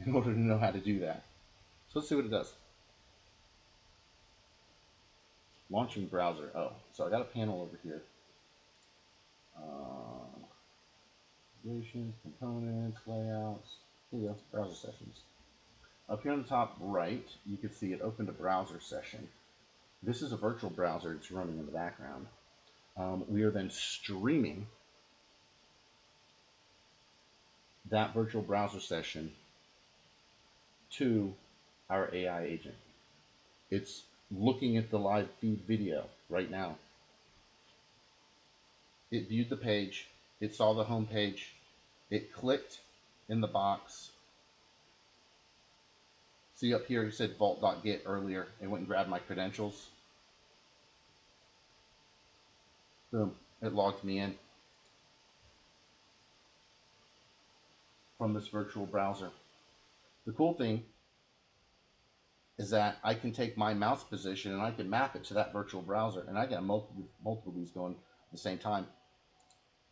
in order to know how to do that. So let's see what it does. Launching browser. Oh, so I got a panel over here. Components, layouts. Here you go, browser sessions. Up here on the top right, you can see it opened a browser session. This is a virtual browser that's running in the background. We are then streaming that virtual browser session to our AI agent. It's looking at the live feed video right now. It viewed the page, it saw the home page, it clicked in the box. See up here, it said vault.get earlier. It went and grabbed my credentials. Boom, it logged me in from this virtual browser. The cool thing is that I can take my mouse position and I can map it to that virtual browser, and I got multiple of these going at the same time.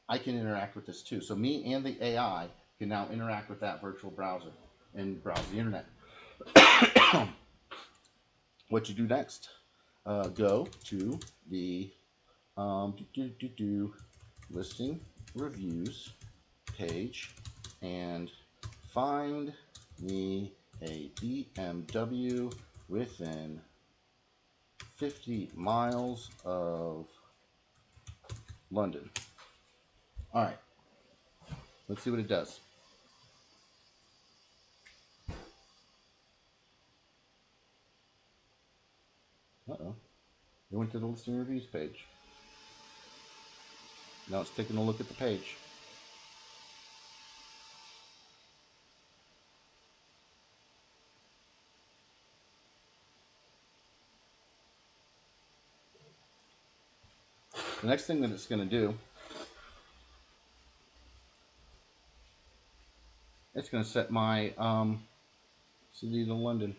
I can interact with this too. So me and the AI can now interact with that virtual browser and browse the internet. What you do next? Go to the listing reviews page and find me a BMW within 50 miles of London. All right, let's see what it does. Uh-oh. It went to the listing reviews page. Now it's taking a look at the page. The next thing that it's going to do, it's going to set my city to London.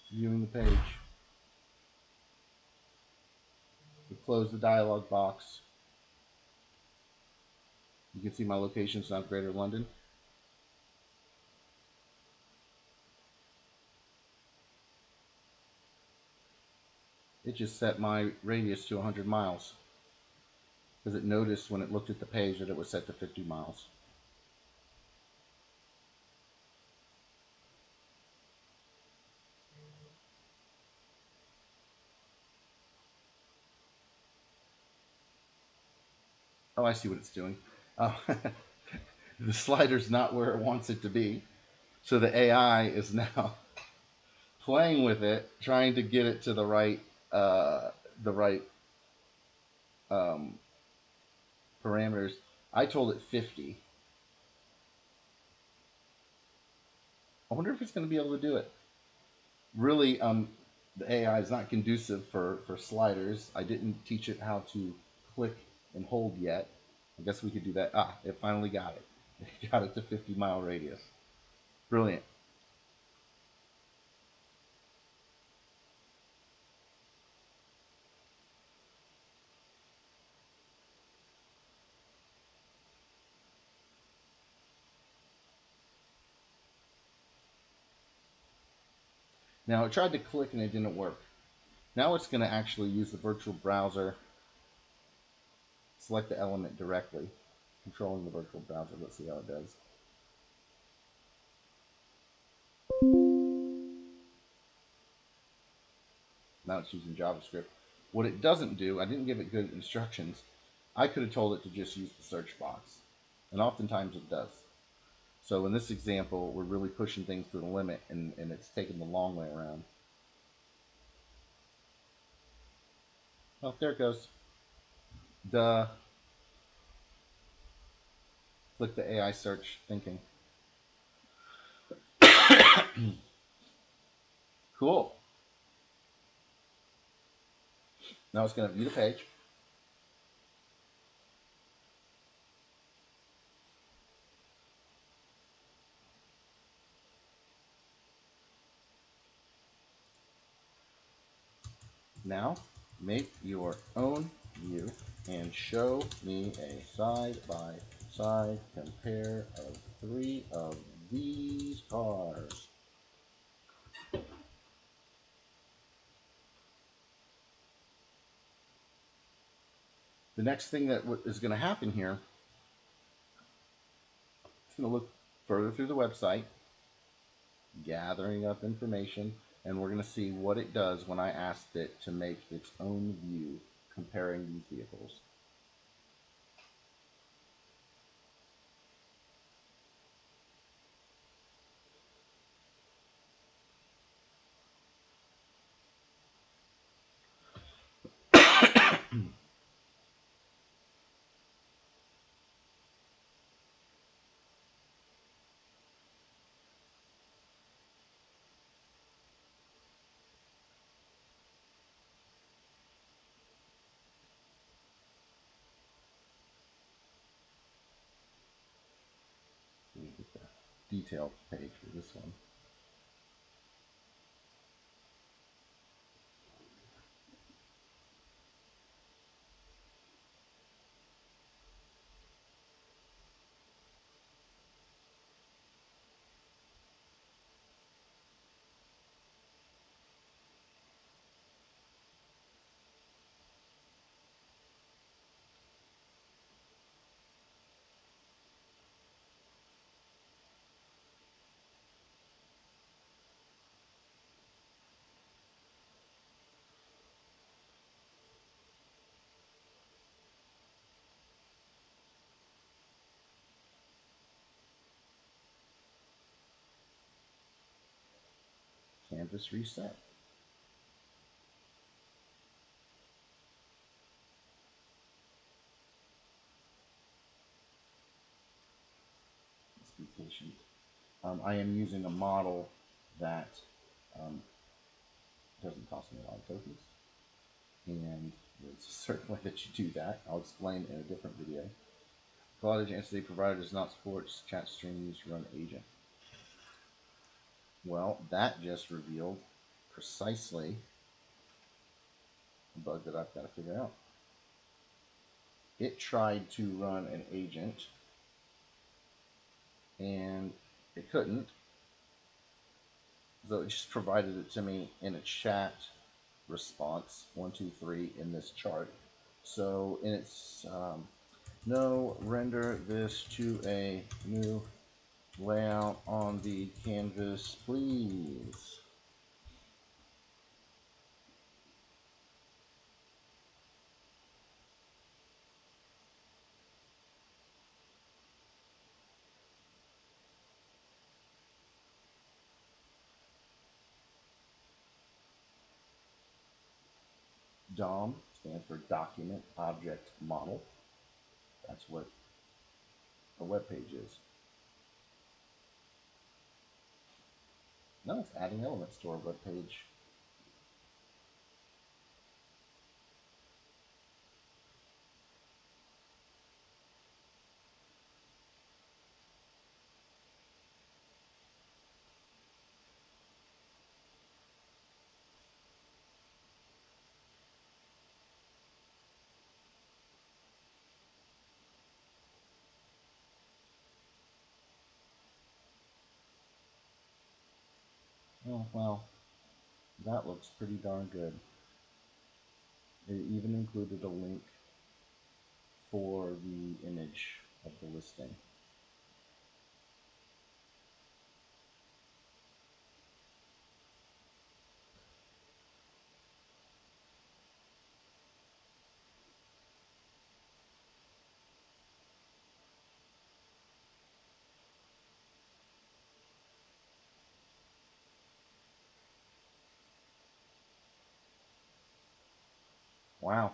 Viewing the page. We close the dialog box. You can see my location is now Greater London. It just set my radius to 100 miles because it noticed when it looked at the page that it was set to 50 miles. Oh, I see what it's doing. Oh, the slider's not where it wants it to be. So the AI is now playing with it, trying to get it to the right um, parameters. I told it 50. I wonder if it's going to be able to do it. Really, the AI is not conducive for sliders. I didn't teach it how to click and hold yet. I guess we could do that. Ah, it finally got it. It got it to 50-mile radius. Brilliant. Now it tried to click and it didn't work. Now it's going to actually use the virtual browser, select the element directly, controlling the virtual browser. Let's see how it does. Now it's using JavaScript. What it doesn't do, I didn't give it good instructions. I could have told it to just use the search box, and oftentimes it does. So in this example, we're really pushing things to the limit, and it's taking the long way around. Oh, there it goes. Duh. Click the AI search thinking. Cool. Now it's going to view the page. Now, make your own view and show me a side-by-side side compare of 3 of these cars. The next thing that is going to happen here, it's going to look further through the website, gathering up information, and we're going to see what it does when I asked it to make its own view comparing these vehicles. Let me get the detailed page for this one. Canvas reset. Let's be patient. I am using a model that doesn't cost me a lot of tokens, and there's a certain way that you do that. I'll explain in a different video. Cloud entity provider does not support chat stream use run agent. Well, that just revealed precisely a bug that I've got to figure out. It tried to run an agent and it couldn't, so it just provided it to me in a chat response 1 2 3 in this chart. So in its no, render this to a new layout on the canvas, please. DOM stands for Document Object Model. That's what a web page is. No, it's adding elements to our web page. Oh, well, that looks pretty darn good. It even included a link for the image of the listing. Wow,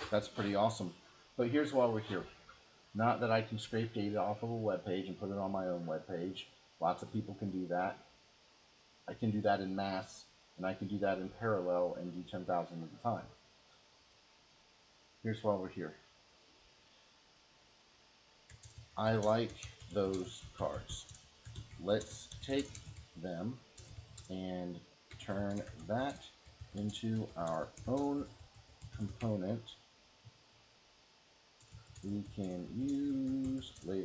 that's pretty awesome. But here's why we're here. Not that I can scrape data off of a web page and put it on my own web page. Lots of people can do that. I can do that in mass, and I can do that in parallel and do 10,000 at a time. Here's why we're here. I like those cards. Let's take them and turn that into our own component we can use later.